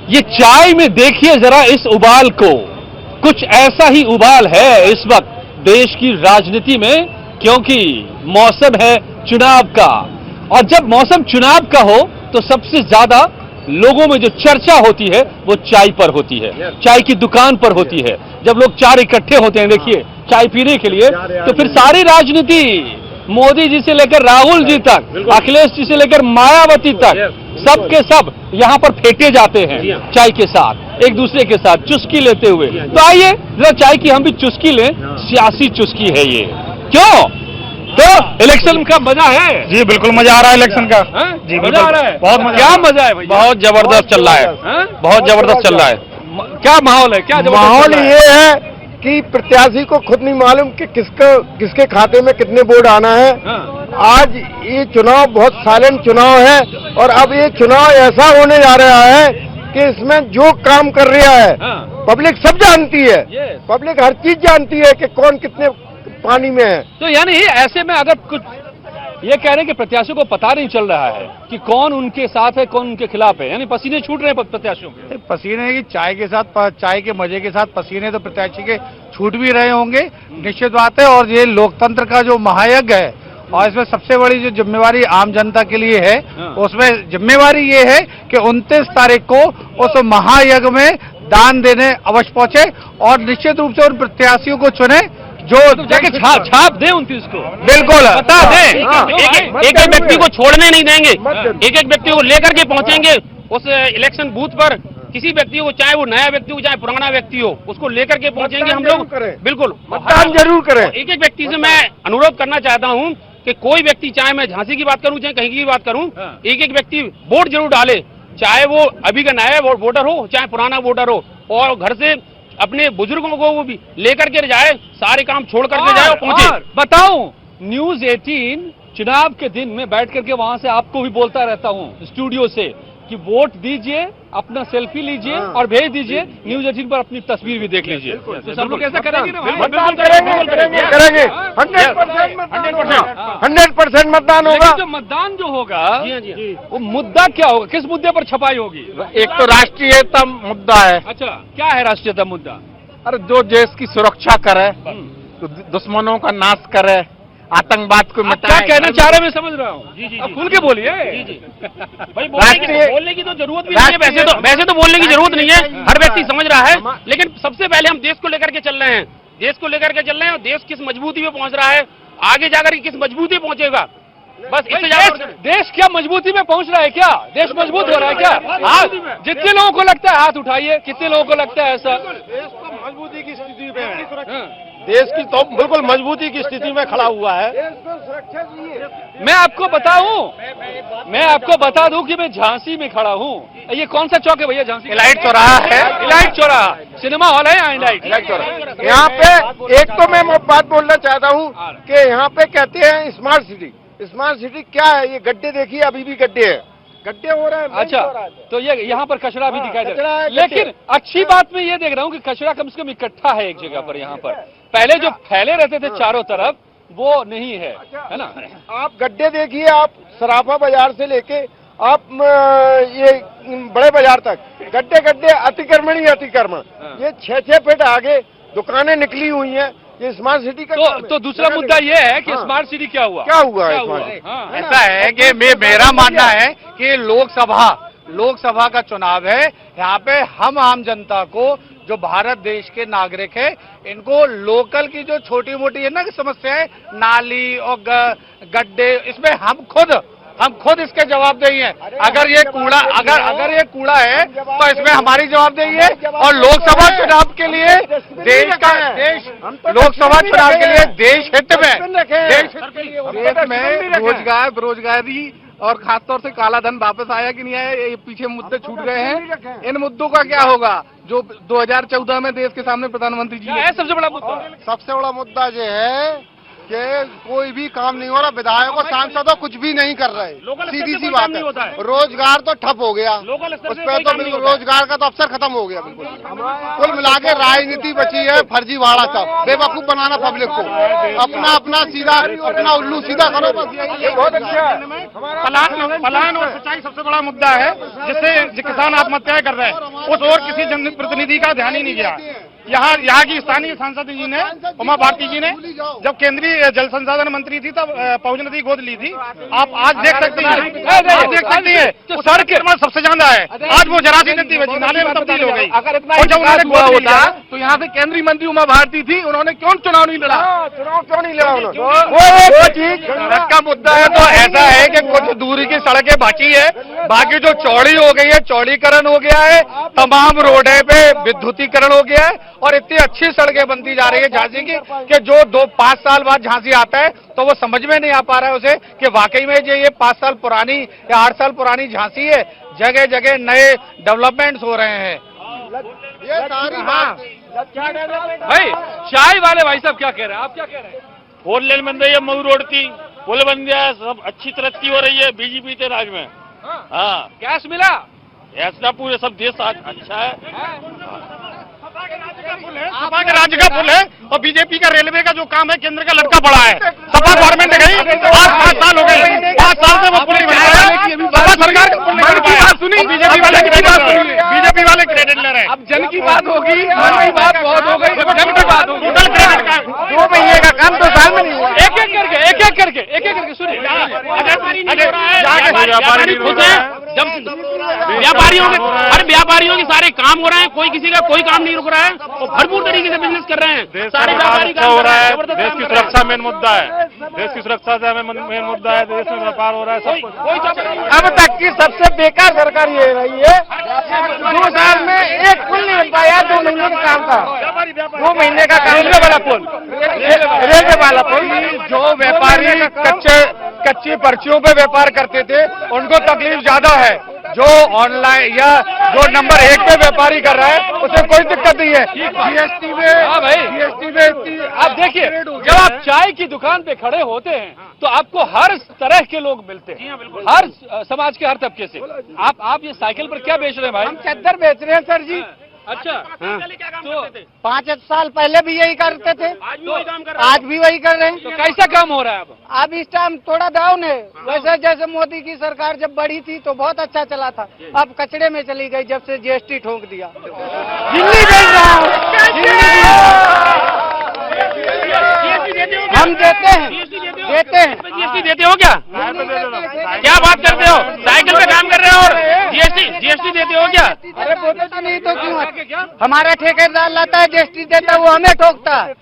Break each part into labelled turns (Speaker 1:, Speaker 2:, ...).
Speaker 1: ये चाय में देखिए जरा इस उबाल को, कुछ ऐसा ही उबाल है इस वक्त देश की राजनीति में, क्योंकि मौसम है चुनाव का। और जब मौसम चुनाव का हो तो सबसे ज्यादा लोगों में जो चर्चा होती है वो चाय पर होती है, चाय की दुकान पर होती है। जब लोग चार इकट्ठे होते हैं देखिए चाय पीने के लिए, तो फिर सारी राजनीति मोदी जी से लेकर राहुल जी तक, अखिलेश जी से लेकर मायावती तक, सब के सब यहां पर फेंटे जाते हैं चाय के साथ, एक दूसरे के साथ चुस्की लेते हुए। तो आइए जरा चाय की हम भी चुस्की लें, सियासी चुस्की है ये। क्यों? तो इलेक्शन का मजा है
Speaker 2: जी, बिल्कुल मजा आ रहा है इलेक्शन का।
Speaker 1: जी मजा आ रहा है,
Speaker 2: बहुत मजा।
Speaker 1: क्या मजा है भैया?
Speaker 2: बहुत जबरदस्त चल रहा है, बहुत जबरदस्त चल रहा है।
Speaker 1: क्या माहौल है? क्या
Speaker 3: माहौल ये है कि प्रत्याशी को खुद नहीं मालूम कि किसके खाते में कितने वोट आना है। आज ये चुनाव बहुत साइलेंट चुनाव है, और अब ये चुनाव ऐसा होने जा रहा है कि इसमें जो काम कर रहा है पब्लिक सब जानती है, पब्लिक हर चीज जानती है कि कौन कितने पानी में है।
Speaker 1: तो यानी ऐसे में अगर कुछ ये कह रहे हैं कि प्रत्याशियों को पता नहीं चल रहा है कि कौन उनके साथ है कौन उनके खिलाफ है, यानी पसीने छूट रहे हैं प्रत्याशियों के।
Speaker 2: पसीने की चाय के साथ, चाय के मजे के साथ पसीने तो प्रत्याशी के छूट भी रहे होंगे, निश्चित बात है। और ये लोकतंत्र का जो महायज्ञ है, और इसमें सबसे बड़ी जो जिम्मेवारी आम जनता के लिए है, उसमें जिम्मेवारी ये है कि 29 तारीख को उस महायज्ञ में दान देने अवश्य पहुंचे, और निश्चित रूप से उन प्रत्याशियों को चुने जो
Speaker 1: जाके छाप दे 29 को।
Speaker 2: बिल्कुल
Speaker 1: बता दें,
Speaker 4: एक एक व्यक्ति को छोड़ने नहीं देंगे, एक एक व्यक्ति को लेकर के पहुंचेंगे उस इलेक्शन बूथ पर। किसी व्यक्ति को, चाहे वो नया व्यक्ति हो चाहे पुराना व्यक्ति हो, उसको लेकर के पहुंचेंगे हम लोग। बिल्कुल
Speaker 3: मतदान जरूर करें।
Speaker 4: एक एक व्यक्ति से मैं अनुरोध करना चाहता हूं कि कोई व्यक्ति, चाहे मैं झांसी की बात करूं चाहे कहीं की बात करूं, एक एक व्यक्ति वोट जरूर डाले, चाहे वो अभी का नया वोटर हो चाहे पुराना वोटर हो, और घर से अपने बुजुर्गों को वो भी लेकर के जाए, सारे काम छोड़ करके जाए और पहुंचे।
Speaker 1: बताऊं, न्यूज 18 चुनाव के दिन में बैठ करके वहां से आपको भी बोलता रहता हूं स्टूडियो से कि वोट दीजिए, अपना सेल्फी लीजिए और भेज दीजिए, न्यूज 18 पर अपनी तस्वीर भी देख लीजिए। तो सब लोग ऐसा करेंगे ना?
Speaker 3: मतदान करेंगे 100% मतदान होगा।
Speaker 1: जो मतदान जो होगा वो मुद्दा क्या होगा, किस मुद्दे पर छपाई होगी?
Speaker 2: एक तो राष्ट्रीयता मुद्दा है।
Speaker 1: अच्छा, क्या है राष्ट्रीयता मुद्दा?
Speaker 2: अरे जो देश की सुरक्षा करे, तो दुश्मनों का नाश करे, आतंकवाद को
Speaker 1: क्या कहना चाह रहे हैं मैं समझ रहा हूँ। जी, अब खुल के बोलिए।
Speaker 4: भाई बोलने की तो जरूरत भी नहीं है, वैसे तो बोलने की जरूरत नहीं है, हर व्यक्ति समझ रहा है। लेकिन सबसे पहले हम देश को लेकर के चल रहे हैं, देश को लेकर के चल रहे हैं, और देश किस मजबूती में पहुंच रहा है, आगे जाकर किस मजबूती पहुंचेगा, बस इससे ज्यादा।
Speaker 1: देश क्या मजबूती में पहुंच रहा है? क्या देश मजबूत हो रहा है क्या? हाथ जितने लोगों को लगता है हाथ उठाइए, कितने लोगों को लगता है ऐसा?
Speaker 3: देश तो मजबूती की स्थिति में है, देश की तो बिल्कुल मजबूती की स्थिति में खड़ा हुआ है। देश को सुरक्षा चाहिए।
Speaker 1: मैं आपको बता दूं कि मैं झांसी में खड़ा हूं। ये कौन सा चौक है भैया झांसी?
Speaker 2: इलाइट चौराहा है।
Speaker 1: इलाइट चौराहा सिनेमा हॉल है यहाँ इलाइट
Speaker 3: चौराहा। यहाँ पे एक तो मैं बात बोलना चाहता हूँ कि यहाँ पे कहते हैं स्मार्ट सिटी। स्मार्ट सिटी क्या है? ये गड्ढे देखिए, अभी भी गड्ढे हैं, गड्ढे हो रहे हैं।
Speaker 1: अच्छा, तो ये यहाँ पर कचरा भी दिखाई दे रहा है, लेकिन अच्छी बात मैं ये देख रहा हूँ कि कचरा कम से कम इकट्ठा है एक जगह पर। यहाँ पर पहले जो फैले रहते थे चारों तरफ वो नहीं है, है ना?
Speaker 3: आप गड्ढे देखिए, आप सराफा बाजार से लेके आप ये बड़े बाजार तक गड्ढे गड्ढे, अतिक्रमण ही अतिक्रमण। ये 6-6 फीट आगे दुकानें निकली हुई हैं। ये स्मार्ट सिटी का
Speaker 1: तो दूसरा मुद्दा ये है कि स्मार्ट सिटी क्या हुआ?
Speaker 3: क्या हुआ?
Speaker 2: ऐसा है कि मेरा मानना है कि लोकसभा का चुनाव है, यहाँ पे हम आम जनता को, जो भारत देश के नागरिक है, इनको लोकल की जो छोटी मोटी है ना समस्याएं, नाली और गड्ढे, इसमें हम खुद इसके जवाबदेही हैं। अगर ये कूड़ा है तो इसमें हमारी जवाबदेही है। और लोकसभा चुनाव के लिए लोकसभा चुनाव के लिए देश हित में रोजगार, बेरोजगारी और खासतौर से काला धन वापस आया कि नहीं आया, ये पीछे मुद्दे छूट गए हैं। इन मुद्दों का क्या होगा जो 2014 में देश के सामने प्रधानमंत्री जी
Speaker 1: है? सबसे बड़ा मुद्दा
Speaker 3: ये है कि कोई भी काम नहीं हो रहा, विधायकों सांसदों कुछ भी नहीं कर रहे, सीधी सी बात है। रोजगार तो ठप हो गया, उस पर तो बिल्कुल रोजगार का तो अवसर खत्म हो गया बिल्कुल। कुल मिला के राजनीति बची है फर्जीवाड़ा, सब बेवकूफ बनाना पब्लिक को, अपना अपना सीधा अपना उल्लू सीधा करो बस। बहुत अच्छा
Speaker 5: पलायन और सच्चाई सबसे बड़ा मुद्दा है जिससे किसान आत्महत्याएं कर रहे हैं, उस और किसी जनप्रतिनिधि का ध्यान ही नहीं गया। यहाँ की स्थानीय सांसद जी ने, उमा भारती जी ने, जब केंद्रीय जल संसाधन मंत्री थी तब पहुंच नदी गोद ली थी। आप आज देख सकते हैं तो सड़क सबसे ज्यादा है, आज वो जरा सी नदी बची नाले में तब्दील हो गई।
Speaker 1: अगर इतना जब उन्होंने गोद लिया तो यहाँ से केंद्रीय मंत्री उमा भारती थी, उन्होंने क्यों चुनाव नहीं लड़ा?
Speaker 3: चुनाव क्यों नहीं लड़ा उन्होंने? वो चीज
Speaker 2: सड़क का मुद्दा है तो ऐसा है कि कुछ दूरी की सड़कें बाकी है, बाकी जो चौड़ी हो गई है, चौड़ीकरण हो गया है, तमाम रोड पे विद्युतीकरण हो गया है और इतनी अच्छी सड़कें बनती जा रही है झांसी की कि जो 5 साल बाद झांसी आता है तो वो समझ में नहीं आ पा रहा है उसे कि वाकई में ये 5 साल पुरानी या 8 साल पुरानी झांसी है। जगह जगह नए डेवलपमेंट्स हो रहे हैं।
Speaker 3: ये सारी बात
Speaker 1: भाई चाय वाले भाई साहब क्या कह रहे हैं, आप क्या कह रहे हैं?
Speaker 5: 4 लेन बन रही है, मऊ रोड की पुल बन गया है, सब अच्छी तरक्की हो रही है बीजेपी के राज में। हाँ,
Speaker 1: कैश मिला?
Speaker 5: ऐसा पूरे सब देश आज अच्छा है।
Speaker 4: सपा के राज्य का पुल है और बीजेपी का रेलवे का जो काम है केंद्र का लटका पड़ा है। सपा गवर्नमेंट गई 5 साल हो गए, 5 साल से वो पुल नहीं बना है। सपा सरकार मन की बात सुनी, बीजेपी वाले क्रेडिट ले रहे हैं।
Speaker 1: अब जन की बात होगी, मन की बात बहुत हो गई, जन की बात होगी।
Speaker 4: टोटल क्रेडिट का
Speaker 3: 2 महीने का काम तो साल में नहीं हुआ।
Speaker 1: एक एक करके सुनिए।
Speaker 4: व्यापारियों के सारे काम हो रहे हैं, कोई किसी का कोई काम नहीं रुक रहा है और भरपूर तरीके से बिजनेस कर रहे हैं। सारे व्यापारी काम हो रहा है,
Speaker 5: देश की सुरक्षा मेन मुद्दा है, देश की सुरक्षा से हमें मेन मुद्दा है, देश में व्यापार हो रहा है सब कुछ।
Speaker 3: अब तक की सबसे बेकार सरकार ये रही है। 2 साल में एक पुल नहीं बन पाया, 2 महीने का काम था, 2 महीने का काम रेलवे वाला पुल।
Speaker 2: जो व्यापारी कच्ची पर्चियों पे व्यापार करते थे उनको तकलीफ ज्यादा है, जो ऑनलाइन या जो नंबर 1 पे व्यापारी कर रहा है उसे कोई दिक्कत नहीं है। जीएसटी में,
Speaker 1: हाँ भाई,
Speaker 2: जीएसटी में
Speaker 1: आप देखिए जब आप चाय की दुकान पे खड़े होते हैं तो आपको हर तरह के लोग मिलते हैं, हर समाज के हर तबके से। आप ये साइकिल पर क्या बेच रहे हैं भाई?
Speaker 3: हम चद्दर बेच रहे हैं सर जी।
Speaker 1: अच्छा,
Speaker 4: तो
Speaker 3: 5 साल पहले भी यही करते थे,
Speaker 4: आज भी वही काम कर रहे हैं।
Speaker 3: आज भी वही कर रहे हैं।
Speaker 1: तो कैसा काम हो रहा है अब?
Speaker 3: अब इस टाइम थोड़ा डाउन है। वैसे जैसे मोदी की सरकार जब बढ़ी थी तो बहुत अच्छा चला था, अब कचड़े में चली गई जब से जीएसटी ठोक दिया। दिल्ली भेज रहा हूँ, हम देते हैं
Speaker 4: जीएसटी देते हो क्या? क्या बात करते हो? साइकिल पे काम कर रहे हो और जीएसटी देते हो क्या?
Speaker 3: अरे बोलते तो नहीं तो क्यों? हमारा ठेकेदार लाता है जीएसटी देता है, वो हमें ठोकता है,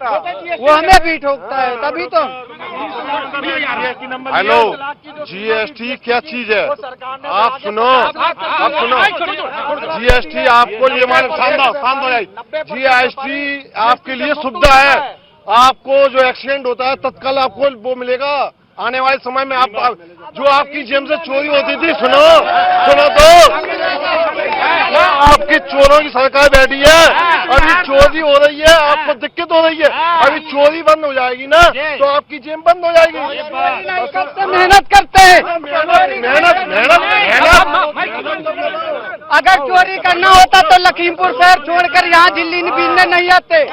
Speaker 3: वो हमें भी ठोकता है, तभी तो।
Speaker 6: हेलो, जीएसटी क्या चीज है? आप सुनो, जीएसटी आपको लिए शांत हो जाए। जीएसटी आपके लिए सुविधा है, आपको जो एक्सीडेंट होता है तत्काल आपको वो मिलेगा। आने वाले समय में आप जो आपकी जेब से चोरी होती थी, सुनो तो आपकी चोरों की सरकार बैठी है, अभी चोरी हो रही है, आपको दिक्कत हो रही है, अभी चोरी बंद हो जाएगी ना तो आपकी जेब बंद हो जाएगी।
Speaker 3: मेहनत करते हैं,
Speaker 6: मेहनत
Speaker 3: अगर चोरी करना होता तो लखीमपुर शहर छोड़कर यहाँ दिल्ली बीनने नहीं आते।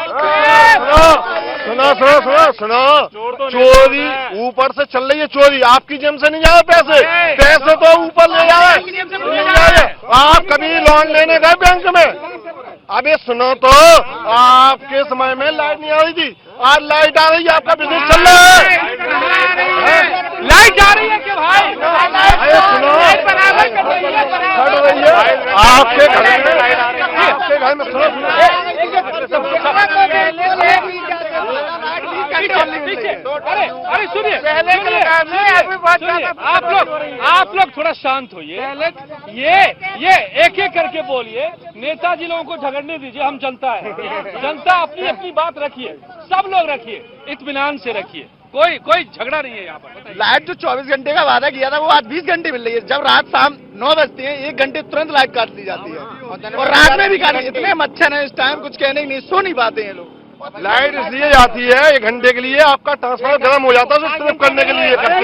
Speaker 6: सुनो, चोरी ऊपर से चल रही है, चोरी आपकी जेब से नहीं जा रहे, पैसे तो ऊपर ले जा रहे। आप कभी लोन लेने गए बैंक में? अबे सुनो तो, आपके समय में लाइट नहीं आ रही थी, आज लाइट आ रही है, आपका बिजनेस चल रहा है।
Speaker 1: लाइट आ रही है क्या भाई?
Speaker 6: सुनो, आपके घर में
Speaker 1: अरे सुनिए, आप लोग थोड़ा शांत होइए। ये एक एक करके बोलिए। नेताजी लोगों को झगड़ने दीजिए, हम जनता है, जनता अपनी अपनी बात रखिए, सब लोग रखिए, इत्मीनान से रखिए, कोई झगड़ा नहीं है यहाँ पर।
Speaker 3: लाइट जो 24 घंटे का वादा किया था वो आज 20 घंटे मिल रही है। जब रात शाम 9 बजती है 1 घंटे तुरंत लाइट काट दी जाती है और रात में भी काट। इतने मच्छर है इस टाइम, कुछ कहने ही नहीं, सो नहीं पाते हैं लोग।
Speaker 6: लाइट इसलिए जाती है 1 घंटे के लिए, आपका ट्रांसफार्मर गर्म हो जाता है, उसे ट्रिप करने के लिए करते हैं।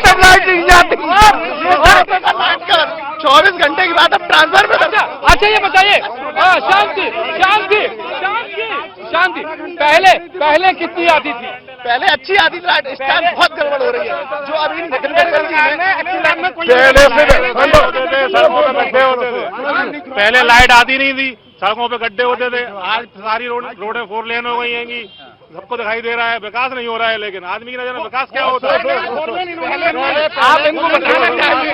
Speaker 3: सब लाइट नहीं जाती,
Speaker 6: 24 घंटे के बाद अब ट्रांसफर में।
Speaker 1: अच्छा ये बताइए, शांति शांति शांति शांति, पहले कितनी आती थी?
Speaker 6: पहले अच्छी आती थी लाइट, इस टाइम बहुत गड़बड़ हो रही है। जो अभी
Speaker 5: पहले लाइट आती नहीं थी, सड़कों पे गड्ढे होते थे, आज सारी रोडें 4 लेन हो गई हैं, सबको दिखाई दे रहा है विकास नहीं हो रहा है। लेकिन आदमी की नजर में विकास क्या होता है?
Speaker 3: आप इनको बताना चाहिए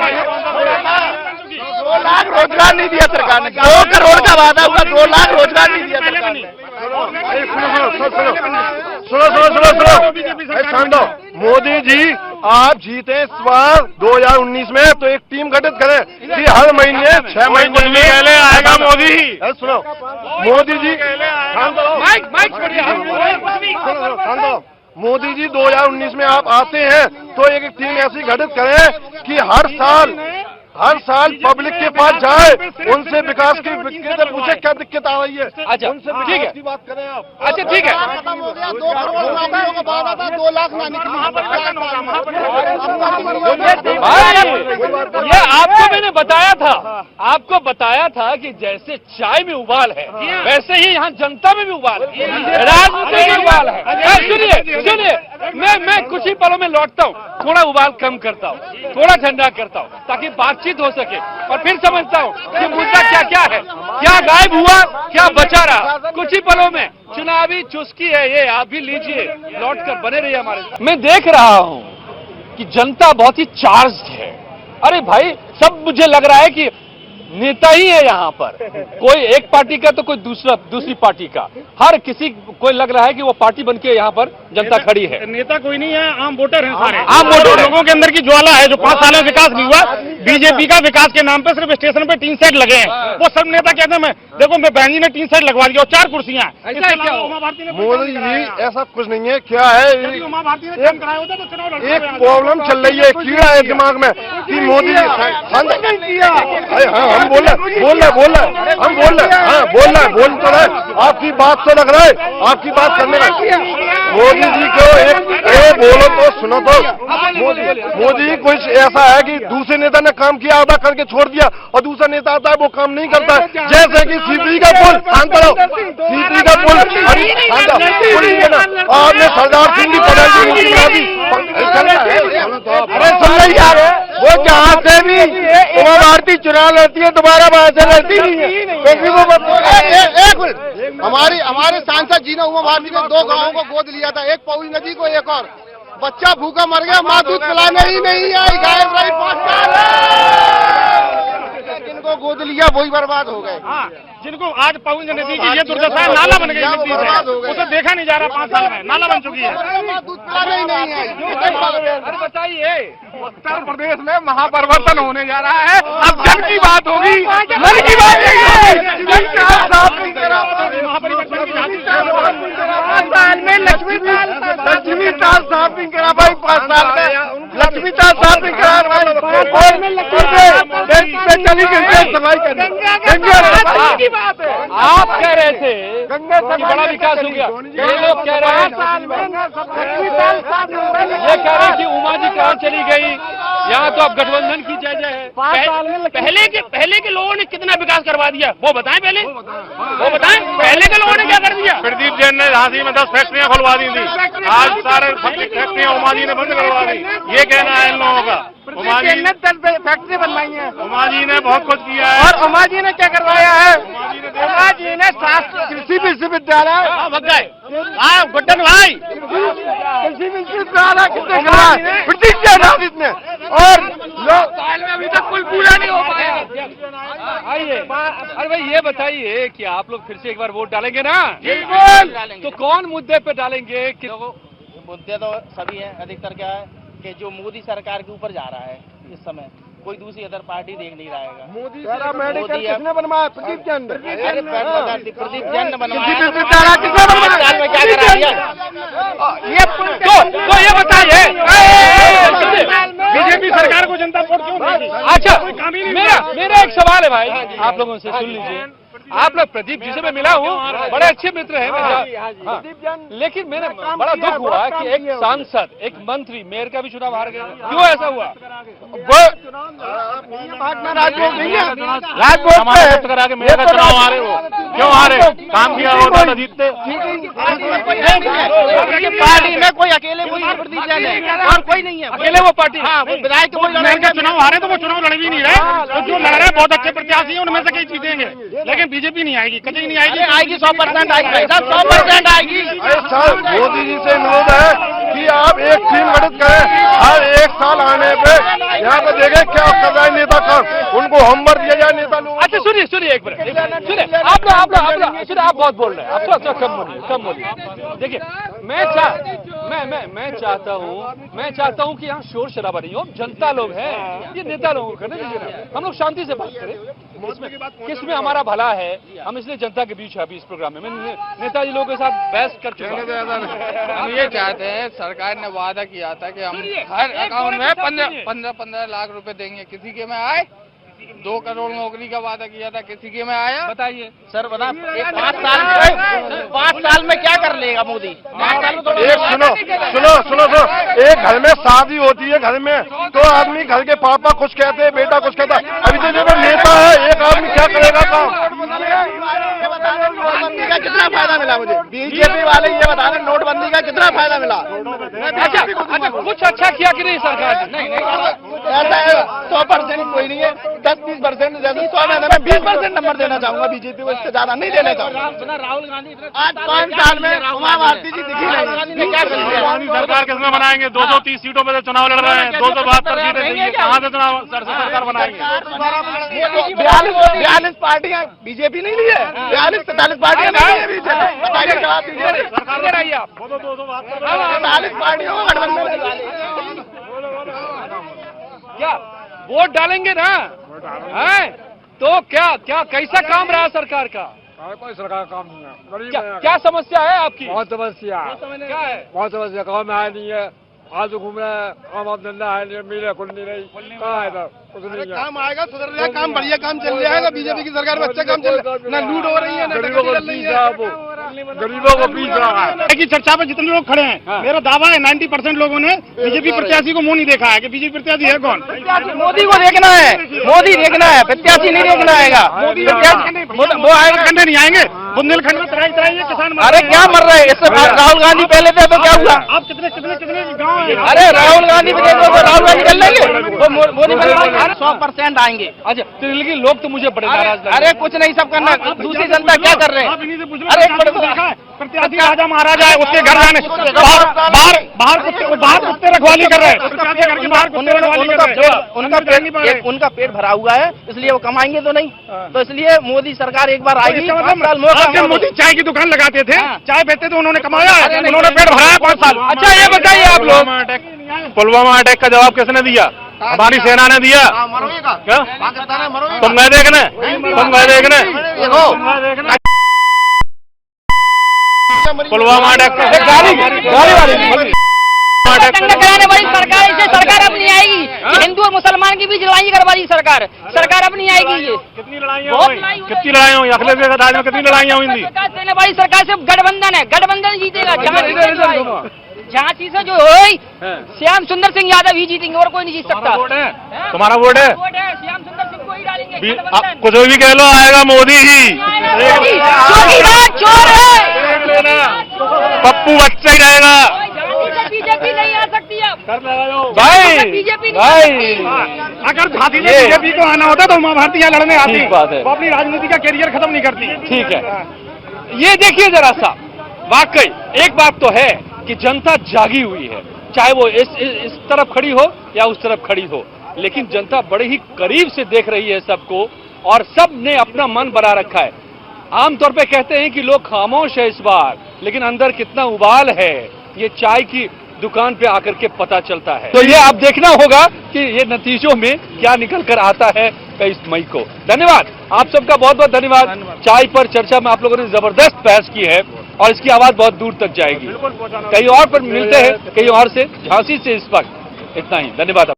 Speaker 3: 2 लाख रोजगार नहीं दिया सरकार ने, 2 करोड़ का वादा हुआ, 2 लाख रोजगार नहीं दिया सरकार ने।
Speaker 6: सुनो, मोदी जी आप जीते इस बार 2019 में तो एक टीम गठित करें कि हर महीने 6 महीने में
Speaker 5: पहले आएगा मोदी।
Speaker 6: सुनो मोदी जी, मोदी जी 2019 में आप आते हैं तो एक टीम ऐसी गठित करें कि हर साल पब्लिक के पास जाए, उनसे विकास की पूछे क्या दिक्कत आ रही है।
Speaker 1: अच्छा ठीक है,
Speaker 6: बात करें आप।
Speaker 1: अच्छा ठीक है,
Speaker 3: 2 करोड़ का वादा था, 2 लाख ना निकली।
Speaker 1: ये आपको मैंने आपको बताया था कि जैसे चाय में उबाल है वैसे ही यहाँ जनता में भी उबाल है, राजनीति में उबाल है। सुनिए मैं कुछ ही पलों में लौटता हूँ, थोड़ा उबाल कम करता हूँ, थोड़ा ठंडा करता हूँ ताकि बातचीत हो सके, और फिर समझता हूँ कि मुद्दा क्या है, क्या गायब हुआ, क्या बचा रहा। कुछ ही पलों में चुनावी चुस्की है ये, आप भी लीजिए, लौट कर बने रहिए हमारे साथ। मैं देख रहा हूँ कि जनता बहुत ही चार्ज्ड है। अरे भाई, सब मुझे लग रहा है कि नेता ही है यहाँ पर, कोई एक पार्टी का तो कोई दूसरी पार्टी का, हर किसी कोई लग रहा है कि वो पार्टी बनके यहाँ पर जनता खड़ी है।
Speaker 5: नेता कोई नहीं है, आम वोटर हैं सारे,
Speaker 1: आम वोटर
Speaker 5: लोगों के अंदर की ज्वाला है जो 5 साल में विकास नहीं हुआ। बीजेपी का विकास के नाम पे सिर्फ स्टेशन पे 3 सेट लगे हैं, वो सब नेता कहते हैं देखो मैं बहन जी ने 3 सेट लगवा दिया और 4 कुर्सियां।
Speaker 6: मोदी जी ऐसा कुछ नहीं है, क्या है
Speaker 5: उमा भारती ने काम कराया होता तो चुनाव लड़ता।
Speaker 6: एक प्रॉब्लम चल रही है, कीड़ा है दिमाग में कि मोदी हम बोल रहे, आपकी बात तो लग रहा है, आपकी बात करने का। मोदी जी को एक बोलो तो सुनो तो, मोदी कुछ ऐसा है कि दूसरे नेता ने काम किया आधा करके छोड़ दिया और दूसरा नेता आता है वो काम नहीं करता है। जैसे कि सीपी का पुल, शांत करो, सीपी का पुल आपने सरदार सिंह की पढ़ाई,
Speaker 3: अरे सुन रही यार, वो जहाँ से भी उमा भारती चुनाव लड़ती है दोबारा वहां से लड़ती नहीं है। एक मिनट, हमारे सांसद जी ने उमा भारती ने 2 गांवों को गोद लिया था, एक पौड़ी नदी को, एक और बच्चा भूखा मर गया, माँ दूध पिलाने ही नहीं आई, गायब रही 5 साल। जिनको गोद लिया वही बर्बाद हो गए।
Speaker 5: जिनको आज पवन नदी की ये दुर्दशा है, नाला बन गई मिट्टी से, उसे देखा नहीं जा रहा, 5 साल में नाला बन चुकी है।
Speaker 1: अरे बताइए,
Speaker 5: उत्तर प्रदेश में महापरिवर्तन होने जा रहा है, अब जन की बात होगी, मन की बात नहीं होगी।
Speaker 3: लक्ष्मी ताल साफ नहीं करा भाई, 5 साल में लक्ष्मी ताल साफ नहीं करा चली गई सफाई करने।
Speaker 1: आप कह रहे थे कि बड़ा विकास हो गया, ये लोग कह रहे हैं, ये कह रहे हैं कि उमा जी कहाँ चली गई, यहाँ तो अब गठबंधन की जय है।
Speaker 4: पहले के लोगों ने कितना विकास करवा दिया वो बताएं, पहले के लोगों ने क्या कर दिया।
Speaker 5: प्रदीप जैन ने झांसी में 10 फैक्ट्रियां खुलवा दी थी, आज सारे फैक्ट्रियां उमा जी ने बंद करवा दी। ये कहना है इन लोगों का। उमा जी ने 10 फैक्ट्री बनवाई है, उमा जी ने बहुत कुछ किया है।
Speaker 3: और उमा जी ने क्या करवाया है? उमा जी ने कृषि विश्वविद्यालय
Speaker 4: गुड्डन भाई,
Speaker 3: कृषि विश्वविद्यालय कितने करवाया ब्रिटिश ऑफिस में, और
Speaker 4: साल में अभी तक कुल पूरा नहीं हो पाया।
Speaker 1: आइए, अरे भाई ये बताइए कि आप लोग फिर से एक बार वोट डालेंगे ना?
Speaker 4: बिल्कुल।
Speaker 1: तो कौन मुद्दे पे डालेंगे?
Speaker 7: मुद्दे तो सभी हैं, अधिकतर क्या है कि जो मोदी सरकार के ऊपर जा रहा है इस समय, कोई दूसरी अदर पार्टी देख नहीं रहेगा।
Speaker 3: मोदी किसने बनवाया? प्रदीप जैन।
Speaker 7: प्रदीप जैन ने बनवाया।
Speaker 3: साल में क्या करा दिया?
Speaker 1: तो ये बताइए,
Speaker 5: बीजेपी सरकार को जनता वोट क्यों देगी?
Speaker 1: अच्छा मेरा एक सवाल है भाई, आप लोगों से सुन लीजिए। आप लोग प्रदीप जी से मैं मिला हूँ, बड़े अच्छे मित्र हैं। हाँ। लेकिन मेरे बड़ा दुख हुआ कि एक सांसद, एक मंत्री, मेयर का भी चुनाव हार गया। क्यों ऐसा हुआ?
Speaker 6: राजभोग करा के मेयर का चुनाव हारे वो, क्यों हारे? काम किया होता तो जीतते।
Speaker 7: पार्टी में कोई अकेले और कोई नहीं है,
Speaker 1: अकेले वो पार्टी।
Speaker 7: हाँ, विधायक को
Speaker 5: मेयर का चुनाव हारे तो वो चुनाव लड़ भी नहीं रहे, तो जो लड़ रहे बहुत अच्छे प्रत्याशी हैं, उनमें से कई जीतेंगे, लेकिन बीजेपी नहीं आएगी, कहीं नहीं आएगी।
Speaker 7: आएगी 100% आएगी, 100% आएगी।
Speaker 6: मोदी जी से अनुरोध है कि आप एक टीम गठित करें, हर एक साल आने पे यहाँ पे देखें क्या कर रहा है नेता काम, उनको होमवर्क दिया जाए नेता लोग।
Speaker 1: अच्छा सुनिए एक मिनट सुनिए, आप सुनिए, आप बहुत बोल रहे हैं, आप थोड़ा कम बोलिए। देखिए मैं चाहता हूँ कि यहाँ शोर शराबा नहीं हो, जनता लोग हैं, ये नेता लोगों को करने दीजिए ना, हम लोग शांति से बात करें। किसमें हमारा भला है, हम इसलिए जनता के बीच है अभी इस प्रोग्राम में। मैं नेताजी लोगों के साथ बहस कर चुका हूं।
Speaker 2: हम ये चाहते हैं, सरकार ने वादा किया था कि हम हर अकाउंट में 15 लाख रुपए देंगे, किसी के में आए? 2 करोड़ नौकरी का वादा किया था, किसी के में आया?
Speaker 1: बताइए
Speaker 7: सर बता, 5 साल में क्या कर लेगा मोदी? 5 साल में तो
Speaker 6: सुनो, एक घर में शादी होती है, घर में तो आदमी घर के पापा कुछ कहते हैं, बेटा कुछ कहता है। अभी तो जब नेता है, एक आदमी क्या करेगा काम?
Speaker 7: नोटबंदी का कितना फायदा मिला मुझे? बीजेपी वाले ये बता रहे नोटबंदी का कितना फायदा मिला?
Speaker 1: अच्छा कुछ अच्छा किया कि नहीं सरकार ने?
Speaker 7: नहीं ऐसा है, 100% कोई नहीं है, 10-20% जैसे 100 में मैं 20% नंबर देना चाहूंगा बीजेपी को, इससे ज्यादा नहीं देना चाहूंगा। राहुल गांधी आज 5 साल में उमा भारती जी दिखी नहीं, क्या कर लिया?
Speaker 5: सरकार किसमें बनाएंगे? 230 सीटों पर चुनाव लड़ रहे हैं, 272 सीटें देंगे, कहाँ से चुनाव सरकार बनाएंगे?
Speaker 7: 42 पार्टियां बीजेपी नहीं ली है, 42-43 पार्टियां नहीं है बीजेपी, बताइए जवाब दीजिए।
Speaker 1: सरकार आइए आप,
Speaker 7: 40 पार्टियों का गठबंधन
Speaker 1: क्या वोट डालेंगे ना? हैं? तो क्या कैसा काम रहा सरकार का?
Speaker 3: कोई सरकार काम नहीं है।
Speaker 1: क्या समस्या है आपकी?
Speaker 3: बहुत समस्या
Speaker 1: क्या है?
Speaker 3: बहुत समस्या, गाँव में आया नहीं है, आज घूम रहे हैं, काम धंधा है, मिले कुछ नहीं, कहाँ है इधर? कुछ नहीं है।
Speaker 5: काम आएगा, सुधर जाएगा, काम बढ़िया काम चल जाएगा, बीजेपी की सरकार में अच्छा काम चल रहा है, ना लूट हो रही है,
Speaker 3: गरीबों को पीस रहा है।
Speaker 5: की चर्चा पे जितने लोग खड़े हैं, मेरा दावा है 90% लोगों ने बीजेपी प्रत्याशी को मुंह नहीं देखा है कि बीजेपी प्रत्याशी है कौन।
Speaker 7: मोदी को देखना है, मोदी देखना है, प्रत्याशी नहीं देखना आएगा।
Speaker 5: वो आएगा, खंडे नहीं आएंगे, बुंदेलखंड में तराई किसान।
Speaker 7: अरे क्या मर रहे हैं? इससे राहुल गांधी पहले थे तो क्या हुआ?
Speaker 5: आप कितने गाँव है?
Speaker 7: अरे राहुल गांधी भी देखो तो राहुल गांधी कर लेंगे, वो मोदी 100% आएंगे।
Speaker 1: अच्छा तो लेकिन लोग तो मुझे बड़े नाराज लग रहे हैं।
Speaker 7: अरे कुछ नहीं, सब करना। दूसरी जनता क्या कर रहे हैं? अरे
Speaker 5: प्रत्याशी राजा महाराजा है, उसके घर जाने बाहर कुत्ते रखवाली कर रहे हैं।
Speaker 7: उनका पेट भरा हुआ है, इसलिए वो कमाएंगे तो नहीं, तो इसलिए मोदी सरकार एक बार आएगी।
Speaker 5: जब मोदी चाय की दुकान लगाते थे, चाय बेचते थे, उन्होंने कमाया है, उन्होंने पेट भरा है 5 साल।
Speaker 1: अच्छा ये बताइए आप लोग,
Speaker 6: पुलवामा अटैक का जवाब किसने दिया? हमारी सेना ने दिया। क्या तुम गए देखने? पुलवामा अटैक
Speaker 8: कराने वाली सरकार अपनी आएगी। हिंदू और मुसलमान की बीच लड़ाई करवा दी सरकार अपनी आएगी। ये
Speaker 5: कितनी लड़ाइयाँ हुई? अखिलेश के राज में कितनी लड़ाइयाँ हुई?
Speaker 8: देने वाली सरकार से गठबंधन जीतेगा। झांसी से जो हुई श्याम सुंदर सिंह यादव ही जीतेंगे, और कोई नहीं जीत सकता।
Speaker 6: तुम्हारा वोट है?
Speaker 8: श्याम सुंदर सिंह को ही डालेंगे।
Speaker 6: कुछ भी कह लो, आएगा मोदी ही।
Speaker 8: चोर है,
Speaker 6: पप्पू बच्चा ही रहेगा।
Speaker 8: बीजेपी नहीं आ सकती अब
Speaker 6: भाई
Speaker 8: बीजेपी
Speaker 5: अगर झांसी में बीजेपी को आना होता तो उमा भारती यहाँ लड़ने आती।
Speaker 1: ठीक बात है।
Speaker 5: वो अपनी राजनीति का कैरियर खत्म नहीं करती।
Speaker 1: ठीक है, ये देखिए जरा सा, वाकई एक बात तो है कि जनता जागी हुई है, चाहे वो इस तरफ खड़ी हो या उस तरफ खड़ी हो, लेकिन जनता बड़े ही करीब से देख रही है सबको, और सब ने अपना मन बना रखा है। आमतौर पे कहते हैं कि लोग खामोश है इस बार, लेकिन अंदर कितना उबाल है ये चाय की दुकान पे आकर के पता चलता है। तो ये अब देखना होगा कि ये नतीजों में क्या निकल कर आता है 23 मई को। धन्यवाद आप सबका, बहुत बहुत धन्यवाद। चाय पर चर्चा में आप लोगों ने जबरदस्त बहस की है और इसकी आवाज बहुत दूर तक जाएगी। कहीं और पर मिलते हैं, कहीं और से, झांसी से इस वक्त इतना ही। धन्यवाद।